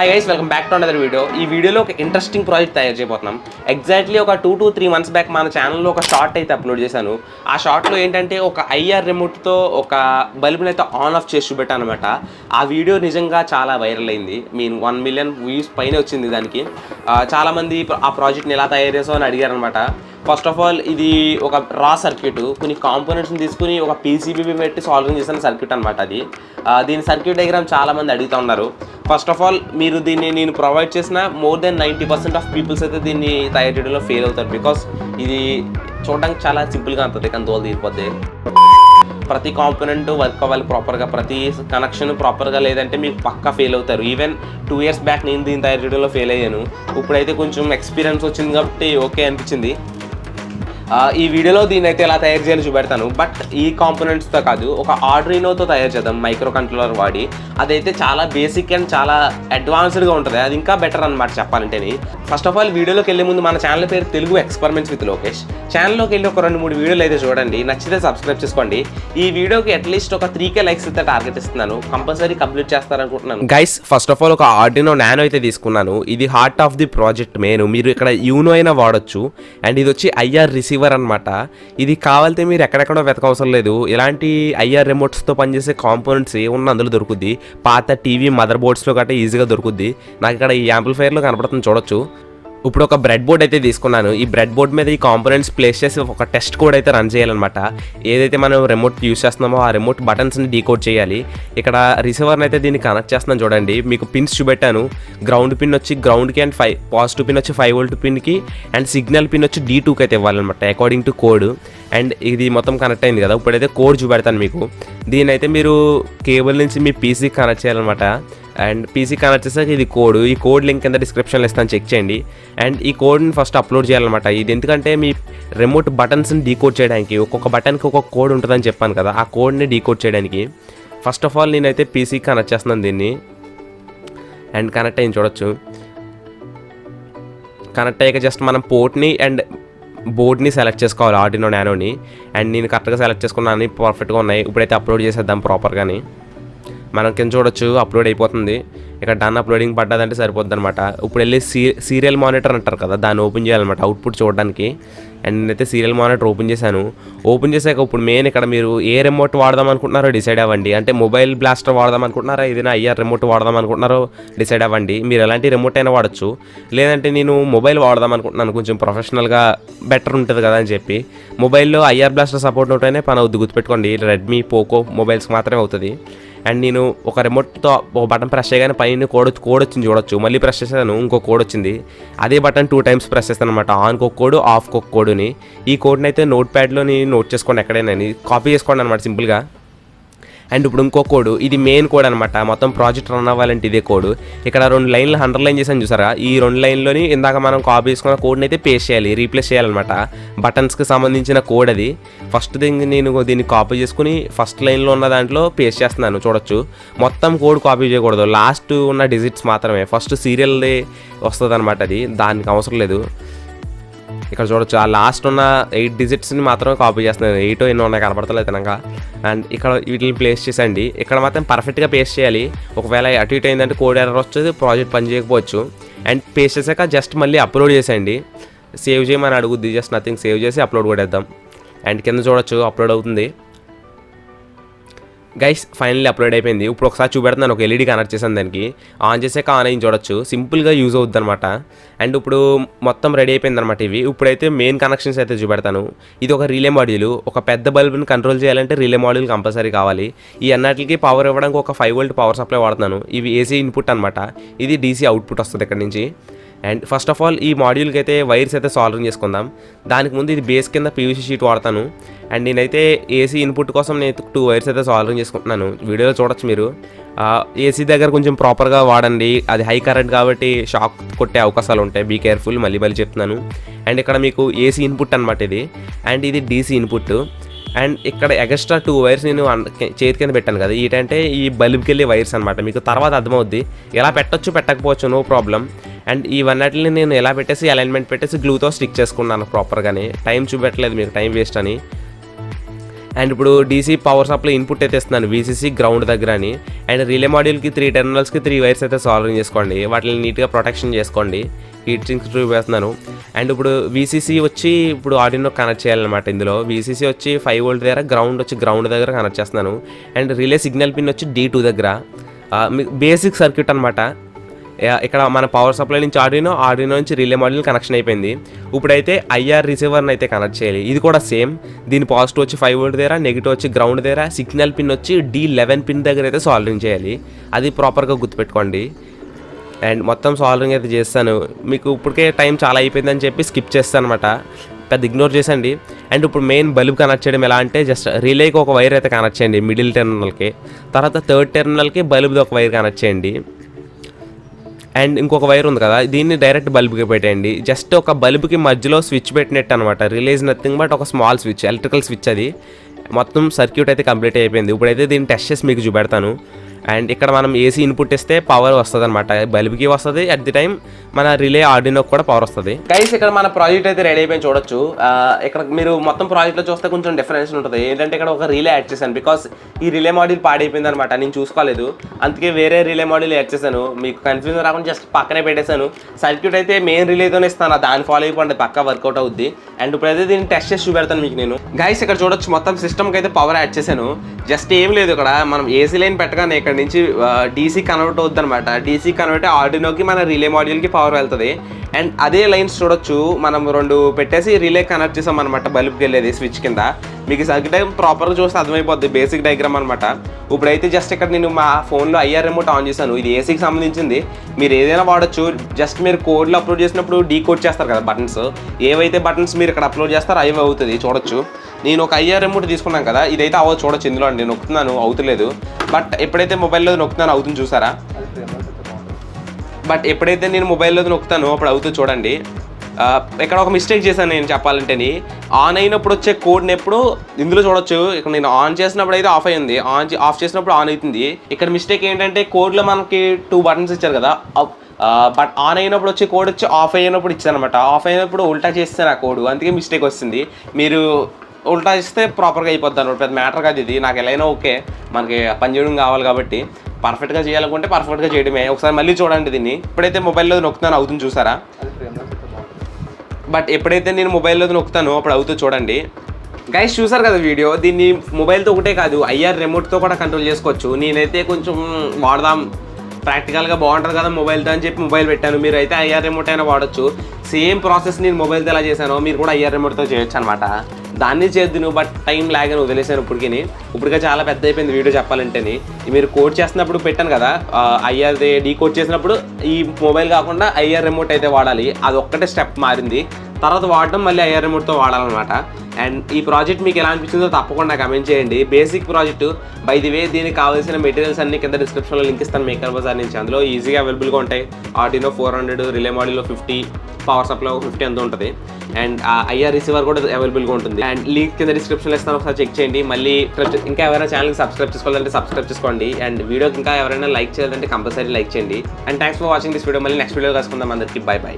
Hi guys, welcome back to another video. ఈ వీడియోలో ఒక ఇంట్రెస్టింగ్ ప్రాజెక్ట్ తయారు చేయబోతున్నాం. ఎగ్జాక్ట్లీ ఒక 2 to 3 months బ్యాక్ మన ఛానల్లో ఒక షార్ట్ అయితే అప్లోడ్ చేశాను. ఆ షార్ట్లో ఏంటంటే ఒక ఐఆర్ రిమోట్తో ఒక బల్బుని అయితే ఆన్ ఆఫ్ చేసి చూపెట్టాను అనమాట. ఆ వీడియో నిజంగా చాలా వైరల్ అయింది. 1 million వ్యూస్ పైన వచ్చింది దానికి. చాలామంది ఆ ప్రాజెక్ట్ని ఎలా తయారు చేసావు అని అడిగారు అనమాట. ఫస్ట్ ఆఫ్ ఆల్ ఇది ఒక రా సర్క్యూట్, కొన్ని కాంపోనెంట్స్ని తీసుకుని ఒక పీసీబీ పెట్టి సాల్వింగ్ చేసిన సర్క్యూట్ అనమాట. అది దీని సర్క్యూట్ డయాగ్రామ్ చాలామంది అడుగుతూ ఉన్నారు. ఫస్ట్ ఆఫ్ ఆల్ మీరు దీన్ని నేను ప్రొవైడ్ చేసిన more than 90% ఆఫ్ పీపుల్స్ అయితే దీన్ని తయారు చేయడంలో ఫెయిల్ అవుతారు. బికాస్ ఇది చూడడానికి చాలా సింపుల్గా ఉంటుంది, కానీ తోలు తీరిపోద్ది. ప్రతి కాంపోనెంట్ వర్క్ అవ్వాలి ప్రాపర్గా, ప్రతి కనెక్షన్ ప్రాపర్గా లేదంటే మీకు పక్కా ఫెయిల్ అవుతారు. ఈవెన్ 2 years బ్యాక్ నేను దీన్ని తయారు చేయడంలో ఫెయిల్ అయ్యాను. ఇప్పుడైతే కొంచెం ఎక్స్పీరియన్స్ వచ్చింది కాబట్టి ఓకే అనిపించింది. ఈ వీడియోలో దీన్ని అయితే ఎలా తయారు చేయాలో చూపెడతాను. బట్ ఈ కాంపోనెంట్స్తో కాదు, ఒక ఆర్డుయినోతో తయారు చేద్దాం మైక్రో కంట్రోలర్ వాడి. అదైతే చాలా బేసిక్ అండ్ చాలా అడ్వాన్స్డ్గా ఉంటుంది. అది ఇంకా బెటర్ అనమాట చెప్పాలంటే. ఫస్ట్ ఆఫ్ ఆల్ వీడియోలోకి వెళ్ళే ముందు మన ఛానల్ పేరు తెలుగు ఎక్స్పెరిమెంట్స్ విత్ లోకేష్. ఛానల్లోకి వెళ్ళి ఒక 2-3 వీడియోలు అయితే చూడండి, నచ్చితే సబ్స్క్రైబ్ చేసుకోండి. ఈ వీడియోకి అట్లీస్ట్ ఒక 3K లైక్స్ అయితే టార్గెట్ ఇస్తున్నాను, కంపల్సరీ కంప్లీట్ చేస్తారనుకుంటున్నాను. గైస్ ఫస్ట్ ఆఫ్ ఆల్ ఒక ఆర్డుయినో నానో అయితే తీసుకున్నాను. ఇది heart of the project main. మీరు ఇక్కడ యూనో అయినా వాడచ్చు. అండ్ ఇది వచ్చి ఐఆర్ రిసీవర్ అనమాట. ఇది కావాలితే మీరు ఎక్కడెక్కడో వెతకవసరం లేదు. ఇలాంటి ఐఆర్ రిమోట్స్తో పనిచేసే కాంపోనెంట్స్ ఏమున్నా అందులో దొరుకుద్ది. పాత టీవీ మదర్ బోర్డ్స్లో గట్రా ఈజీగా దొరుకుద్ది. నాకు ఇక్కడ ఈ యాంప్లిఫైర్లో కనపడుతుంది చూడొచ్చు. ఇప్పుడు ఒక బ్రెడ్ బోర్డ్ అయితే తీసుకున్నాను. ఈ బ్రెడ్ బోర్డ్ మీద ఈ కాంపోనెంట్స్ ప్లేస్ చేసి ఒక టెస్ట్ కోడ్ అయితే రన్ చేయాలన్నమాట. ఏదైతే మనం రిమోట్ యూస్ చేస్తున్నామో ఆ రిమోట్ బటన్స్ని డీకోడ్ చేయాలి. ఇక్కడ రిసీవర్ని అయితే దీన్ని కనెక్ట్ చేస్తున్నాను చూడండి. మీకు పిన్స్ చూపెట్టాను. గ్రౌండ్ పిన్ వచ్చి గ్రౌండ్కి అండ్ పాజిటివ్ పిన్ వచ్చి 5 volt పిన్కి అండ్ సిగ్నల్ పిన్ వచ్చి D2కి అయితే ఇవ్వాలన్నమాట అకార్డింగ్ టు కోడ్. అండ్ ఇది మొత్తం కనెక్ట్ అయింది కదా. ఇప్పుడైతే కోడ్ చూపెడతాను మీకు. దీని అయితే మీరు కేబుల్ నుంచి మీ పీసీకి కనెక్ట్ చేయాలన్నమాట. అండ్ పీసీ కనెక్ట్ చేసాక ఇది కోడ్. ఈ కోడ్ లింక్ కింద డిస్క్రిప్షన్లో ఇస్తాను, చెక్ చేయండి. అండ్ ఈ కోడ్ని ఫస్ట్ అప్లోడ్ చేయాలన్నమాట. ఇది ఎందుకంటే మీ రిమోట్ బటన్స్ని డీకోడ్ చేయడానికి ఒక్కొక్క బటన్కి ఒక్కొక్క కోడ్ ఉంటుందని చెప్పాను కదా, ఆ కోడ్ని డీకోడ్ చేయడానికి ఫస్ట్ ఆఫ్ ఆల్ నేనైతే పీసీకి కనెక్ట్ చేస్తున్నాను దీన్ని. అండ్ కనెక్ట్ అయ్యింది చూడొచ్చు. కనెక్ట్ అయ్యాక జస్ట్ మనం పోర్ట్ని అండ్ బోర్డ్ని సెలెక్ట్ చేసుకోవాలి, ఆర్డినో నానోని. అండ్ నేను కరెక్ట్గా సెలెక్ట్ చేసుకున్నాను, అన్ని పర్ఫెక్ట్గా ఉన్నాయి. ఇప్పుడైతే అప్లోడ్ చేసేద్దాం ప్రాపర్గాని. మనం కింద చూడొచ్చు అప్లోడ్ అయిపోతుంది. ఇక్కడ డన్ అప్లోడింగ్ పడ్డదంటే సరిపోద్ది అనమాట. ఇప్పుడు వెళ్ళి సీరియల్ మానిటర్ అంటారు కదా, దాన్ని ఓపెన్ చేయాలన్నమాట అవుట్పుట్ చూడడానికి. అండ్ నేనైతే సీరియల్ మానిటర్ ఓపెన్ చేశాను. ఓపెన్ చేశాక ఇప్పుడు మెయిన్ ఇక్కడ మీరు ఏ రిమోట్ వాడదాం అనుకుంటున్నారో డిసైడ్ అవ్వండి. అంటే మొబైల్ బ్లాస్టర్ వాడదాం అనుకుంటున్నారా, ఏదైనా ఐఆర్ రిమోట్ వాడదాం అనుకుంటున్నారో డిసైడ్ అవ్వండి. మీరు ఎలాంటి రిమోట్ అయినా వాడచ్చు. లేదంటే నేను మొబైల్ వాడదాం అనుకుంటున్నాను, కొంచెం ప్రొఫెషనల్గా బెటర్ ఉంటుంది కదా అని చెప్పి. మొబైల్లో ఐఆర్ బ్లాస్టర్ సపోర్ట్ ఉంటేనే పని అవుద్ది, గుర్తుపెట్టుకోండి. రెడ్మీ పోకో మొబైల్స్కి మాత్రమే అవుతుంది. అండ్ నేను ఒక రిమోట్తో ఒక బటన్ ప్రెస్ చేయగానే పైన కోడ్ వచ్చింది చూడొచ్చు. మళ్ళీ ప్రెస్ చేశాను, ఇంకో కోడ్ వచ్చింది. అదే బటన్ 2 times ప్రెస్ చేస్తాను అనమాట. ఆన్కి ఒక కోడ్, ఆఫ్కి ఒక కోడ్ని. ఈ కోడ్ని అయితే నోట్ ప్యాడ్లోని నోట్ చేసుకోండి, ఎక్కడైనా కాపీ చేసుకోండి అనమాట సింపుల్గా. అండ్ ఇప్పుడు ఇంకో కోడ్, ఇది మెయిన్ కోడ్ అనమాట. మొత్తం ప్రాజెక్ట్ రన్ అవ్వాలంటే ఇదే కోడ్. ఇక్కడ 2 లైన్లు అండర్లైన్ చేసాను చూసారా, ఈ 2 లైన్లోని ఇందాక మనం కాపీ చేసుకున్న కోడ్ని అయితే పేస్ట్ చేయాలి, రీప్లేస్ చేయాలన్నమాట. బటన్స్కి సంబంధించిన కోడ్ అది. ఫస్ట్ థింగ్ నేను దీన్ని కాపీ చేసుకుని ఫస్ట్ లైన్లో ఉన్న దాంట్లో పేస్ట్ చేస్తున్నాను చూడొచ్చు. మొత్తం కోడ్ కాపీ చేయకూడదు, లాస్ట్ ఉన్న డిజిట్స్ మాత్రమే. ఫస్ట్ సీరియల్ది వస్తుంది అనమాట, అది దానికి అవసరం లేదు. ఇక్కడ చూడొచ్చు ఆ లాస్ట్ ఉన్న 8 digitsని మాత్రమే కాపీ చేస్తున్నాను. 8 ఎన్నో ఉన్నాయి కనపడతలేదు తినక. అండ్ ఇక్కడ వీటిని ప్లేస్ చేసండి. ఇక్కడ మాత్రం పర్ఫెక్ట్గా పేస్ట్ చేయాలి. ఒకవేళ అటు ఇటు అయిందంటే కోడ్ ఎర్రర్ వచ్చేది, ప్రాజెక్ట్ పని చేయకపోవచ్చు. అండ్ పేస్ట్ చేశాక జస్ట్ మళ్ళీ అప్లోడ్ చేసేయండి. సేవ్ చేయమని అడుగుద్ది, జస్ట్ నథింగ్, సేవ్ చేసి అప్లోడ్ కొట్టేద్దాం. అండ్ కింద చూడొచ్చు అప్లోడ్ అవుతుంది. గైస్ ఫైనల్లీ అప్లోడ్ అయిపోయింది. ఇప్పుడు ఒకసారి చూపెడుతున్నాను, ఒక ఎల్ఈడి కనెక్ట్ చేశాను దానికి. ఆన్ చేసాక ఆన్ అయ్యి చూడొచ్చు, సింపుల్గా యూజ్ అవుద్ది అనమాట. అండ్ ఇప్పుడు మొత్తం రెడీ అయిపోయింది అనమాట ఇవి. ఇప్పుడైతే మెయిన్ కనెక్షన్స్ అయితే చూపెడతాను. ఇది ఒక రిలే మాడ్యూల్. ఒక పెద్ద బల్బుని కంట్రోల్ చేయాలంటే రిలే మాడ్యూల్ కంపల్సరీ కావాలి. ఈ అన్నిటికి పవర్ ఇవ్వడానికి ఒక 5 volt పవర్ సప్లై వాడుతున్నాను. ఇవి ఏసీ ఇన్పుట్ అనమాట, ఇది డీసీ అవుట్పుట్ వస్తుంది ఇక్కడ నుంచి. అండ్ ఫస్ట్ ఆఫ్ ఆల్ ఈ మాడ్యూల్కి అయితే వైర్స్ అయితే సాల్వింగ్ చేసుకుందాం. దానికి ముందు ఇది బేస్ కింద పీవీసీ షీట్ వాడతాను. అండ్ నేనైతే ఏసీ ఇన్పుట్ కోసం నేను 2 వైర్స్ అయితే సాల్వింగ్ చేసుకుంటున్నాను. వీడియోలో చూడొచ్చు మీరు. ఏసీ దగ్గర కొంచెం ప్రాపర్గా వాడండి, అది హై కరెంట్ కాబట్టి షాక్ కొట్టే అవకాశాలు ఉంటాయి, బీ కేర్ఫుల్, మళ్ళీ చెప్తున్నాను. అండ్ ఇక్కడ మీకు ఏసీ ఇన్పుట్ అనమాట ఇది. అండ్ ఇది డీసీ ఇన్పుట్. అండ్ ఇక్కడ ఎక్స్ట్రా 2 వైర్స్ నేను చేతి కింద పెట్టాను కదా, ఏంటంటే ఈ బల్బ్కి వెళ్ళే వైర్స్ అనమాట. మీకు తర్వాత అర్థమవుద్ది, ఎలా పెట్టచ్చు పెట్టకపోవచ్చు, నో ప్రాబ్లం. అండ్ ఇవన్నిటిని నేను ఎలా పెట్టేసి అలైన్మెంట్ పెట్టేసి గ్లూతో స్టిక్ చేసుకున్నాను ప్రాపర్గానే. టైం చూపెట్టలేదు మీకు, టైం వేస్ట్ అని. అండ్ ఇప్పుడు డీసీ పవర్ సప్లై ఇన్పుట్ అయితే ఇస్తున్నాను వీసీసీ గ్రౌండ్ దగ్గర అని. అండ్ రిలే మాడ్యూల్కి 3 టెర్మినల్స్కి 3 వైర్స్ అయితే సాల్వింగ్ చేసుకోండి. వాటిని నీట్గా ప్రొటెక్షన్ చేసుకోండి. హీట్ సింక్స్ చూపిస్తున్నాను. అండ్ ఇప్పుడు వీసీసీ వచ్చి ఇప్పుడు ఆర్డినో కనెక్ట్ చేయాలన్నమాట. ఇందులో వీసీసీ వచ్చి 5 వోల్ట్ దగ్గర, గ్రౌండ్ వచ్చి గ్రౌండ్ దగ్గర కనెక్ట్ చేస్తున్నాను. అండ్ రిలే సిగ్నల్ పిన్ వచ్చి D2 దగ్గర. బేసిక్ సర్క్యూట్ అనమాట. ఇక్కడ మన పవర్ సప్లై నుంచి ఆర్డినో నుంచి రిలే మాడ్యూల్ కనెక్షన్ అయిపోయింది. ఇప్పుడైతే ఐఆర్ రిసీవర్ని అయితే కనెక్ట్ చేయాలి. ఇది కూడా సేమ్. దీని పాజిటివ్ వచ్చి 5 వోల్ట్ దగ్గర, నెగిటివ్ వచ్చి గ్రౌండ్ దగ్గర, సిగ్నల్ పిన్ వచ్చి D11 పిన్ దగ్గర అయితే సాల్వింగ్ చేయాలి. అది ప్రాపర్గా గుర్తుపెట్టుకోండి. అండ్ మొత్తం సాల్వింగ్ అయితే చేస్తాను. మీకు ఇప్పటికే టైం చాలా అయిపోయిందని చెప్పి స్కిప్ చేస్తాను అనమాట. పెద్ద ఇగ్నోర్ చేసండి. అండ్ ఇప్పుడు మెయిన్ బల్బ్ కనెక్ట్ చేయడం ఎలా అంటే జస్ట్ రిలేకి ఒక వైర్ అయితే కనెక్ట్ చేయండి మిడిల్ టెర్మినల్కి. తర్వాత థర్డ్ టెర్మినల్కి బల్బ్ది ఒక వైర్ కనెక్ట్ చేయండి. అండ్ ఇంకొక వైర్ ఉంది కదా, దీన్ని డైరెక్ట్ బల్బ్కి పెట్టండి. జస్ట్ ఒక బల్బ్కి మధ్యలో స్విచ్ పెట్టినట్టు అనమాట. రిలేజ్ నథింగ్ బట్ ఒక స్మాల్ స్విచ్, ఎలక్ట్రికల్ స్విచ్. అది మొత్తం సర్క్యూట్ అయితే కంప్లీట్ అయిపోయింది. ఇప్పుడైతే దీన్ని టెస్ట్ చేసి మీకు చూపెడతాను. అండ్ ఇక్కడ మనం ఏసీ ఇన్పుట్ ఇస్తే పవర్ వస్తుంది అనమాట. బల్బ్కి వస్తుంది, అట్ ది టైం మన రిలే ఆర్డినోకి కూడా పవర్ వస్తుంది. గైస్ ఇక్కడ మన ప్రాజెక్ట్ అయితే రెడీ అయిపోయింది చూడొచ్చు. ఇక్కడ మీరు మొత్తం ప్రాజెక్ట్లో చూస్తే కొంచెం డిఫరెన్స్ ఉంటుంది. ఏంటంటే ఇక్కడ ఒక రిలే యాడ్ చేశాను. బికాస్ ఈ రిలే మాడ్యూల్ పాడైపోయింది అనమాట, నేను చూసుకోలేదు. అందుకే వేరే రిలే మాడ్యూల్ యాడ్ చేశాను. మీకు కన్ఫ్యూజన్ రాకుండా జస్ట్ పక్కనే పెట్టేశాను. సర్క్యూట్ అయితే మెయిన్ రిలేతోనే ఇస్తాను, దాన్ని ఫాలో అయిపోండి, పక్కా వర్కౌట్ అవుద్ది. అండ్ ఇప్పుడైతే దీన్ని టెస్ట్ చేసి చూపెడతాను మీకు నేను. గైస్ ఇక్కడ చూడొచ్చు మొత్తం సిస్టమ్కి అయితే పవర్ యాడ్ చేశాను. జస్ట్ ఏం లేదు, ఇక్కడ మనం ఏసీ లైన్ పెట్టగానే ఇక్కడ నుంచి డీసీ కన్వర్ట్ అవుద్ది అనమాట. డీసీ కన్వర్ట్ ఆర్డినోకి మన రిలే మాడ్యూల్కి పవర్ వెళ్తుంది. అండ్ అదే లైన్స్ చూడొచ్చు, మనం 2 పెట్టేసి రిలే కనెక్ట్ చేసాం అనమాట బల్బ్కి వెళ్ళేది స్విచ్ కింద. మీకు సర్క్యూట్ ప్రాపర్గా చూస్తే అర్థమైపోద్ది, బేసిక్ డయాగ్రామ్ అనమాట. ఇప్పుడైతే జస్ట్ ఇక్కడ నేను మా ఫోన్లో ఐఆర్ రిమోట్ ఆన్ చేశాను. ఇది ఏసీకి సంబంధించింది, మీరు ఏదైనా వాడచ్చు. జస్ట్ మీరు కోడ్లో అప్లోడ్ చేసినప్పుడు డీకోడ్ చేస్తారు కదా బటన్స్, ఏవైతే బటన్స్ మీరు ఇక్కడ అప్లోడ్ చేస్తారో అవి అవుతుంది చూడొచ్చు. నేను ఒక ఐఆర్ రిమోట్ తీసుకున్నాను కదా, ఇదైతే అవ్వదు చూడొచ్చు. ఇందులో నేను నొక్కుతున్నాను, అవుతలేదు. బట్ ఎప్పుడైతే మొబైల్లో నొక్కుతున్నాను అవుతుంది, చూసారా? బట్ ఎప్పుడైతే నేను మొబైల్లో నొక్కుతానో అప్పుడు అవుతుంది చూడండి. ఇక్కడ ఒక మిస్టేక్ చేశాను నేను చెప్పాలంటే. ఆన్ అయినప్పుడు వచ్చే కోడ్ని ఎప్పుడు ఇందులో చూడొచ్చు. ఇక్కడ నేను ఆన్ చేసినప్పుడు అయితే ఆఫ్ అయింది, ఆఫ్ చేసినప్పుడు ఆన్ అవుతుంది. ఇక్కడ మిస్టేక్ ఏంటంటే కోడ్లో మనకి 2 బటన్స్ ఇచ్చారు కదా, బట్ ఆన్ అయినప్పుడు వచ్చే కోడ్ వచ్చి ఆఫ్ అయినప్పుడు ఇచ్చారనమాట. ఆఫ్ అయినప్పుడు ఉల్టా చేస్తాను ఆ కోడ్, అందుకే మిస్టేక్ వస్తుంది. మీరు ఉల్టా ఇస్తే ప్రాపర్గా అయిపోద్ది అనమాట. పెద్ద మ్యాటర్ కాదు ఇది. నాకు ఎలా అయినా ఓకే, మనకి పని చేయడం కావాలి కాబట్టి పర్ఫెక్ట్గా చేయాలనుకుంటే పర్ఫెక్ట్గా చేయడమే. ఒకసారి మళ్ళీ చూడండి దీన్ని. ఇప్పుడైతే మొబైల్లో నొక్కుతాను అవుతుంది, చూసారా? బట్ ఎప్పుడైతే నేను మొబైల్లో నొక్కుతానో అప్పుడు అవుతుంది చూడండి. గైస్ చూసారు కదా వీడియో. దీన్ని మొబైల్తో ఒకటే కాదు ఐఆర్ రిమోట్తో కూడా కంట్రోల్ చేసుకోవచ్చు. నేనైతే కొంచెం వాడదాం, ప్రాక్టికల్గా బాగుంటుంది కదా మొబైల్తో అని చెప్పి మొబైల్ పెట్టాను. మీరు అయితే ఐఆర్ రిమోట్ అయినా వాడచ్చు. సేమ్ ప్రాసెస్ నేను మొబైల్తో ఎలా చేశానో మీరు కూడా ఐఆర్ రిమోట్తో చేయొచ్చు అనమాట. దాన్ని చేద్దును, బట్ టైం లాగ్ అని వదిలేసాను. ఇప్పటికే చాలా పెద్ద అయిపోయింది వీడియో చెప్పాలంటేని. మీరు కోడ్ చేస్తున్నప్పుడు పెట్టాను కదా, ఐఆర్ది డీకోడ్ చేసినప్పుడు ఈ మొబైల్ కాకుండా ఐఆర్ రిమోట్ అయితే వాడాలి. అది ఒక్కటే స్టెప్ మారింది. తర్వాత వాడడం మళ్ళీ ఐఆర్ రిమోట్తో వాడాలన్నమాట. అండ్ ఈ ప్రాజెక్ట్ మీకు ఎలా అనిపించిందో తప్పకుండా కమెంట్ చేయండి. Basic project, by the way దీనికి కావాల్సిన మెటీరియల్స్ అన్ని కింద డిస్క్రిప్షన్లో లింక్ ఇస్తాను మేకర్ బజార్ నుంచి. అందులో ఈజీగా అవైలబుల్గా ఉంటాయి. ఆర్డినో 400, రిలే మాడ్యూల్లో 50, పవర్ సప్లై 50 ఎంత ఉంటుంది. అండ్ ఐఆర్ రిసీవర్ కూడా అవైలబుల్గా ఉంటుంది. అండ్ లింక్ కింద డిస్క్రిప్షన్లో ఇస్తాను, ఒకసారి చెక్ చేయండి. మళ్ళీ ఇంకా ఎవరైనా ఛానల్కి సబ్స్క్రైబ్ చేసుకోవాలంటే సబ్స్క్రైబ్ చేసుకోండి. అండ్ వీడియోకి ఇంకా ఎవరైనా లైక్ చేయాలంటే కంపల్సరీ లైక్ చేయండి. And thanks for watching this video. మళ్ళీ నెక్స్ట్ వీడియో కలుసుకుందాం. అందరికీ బై బై.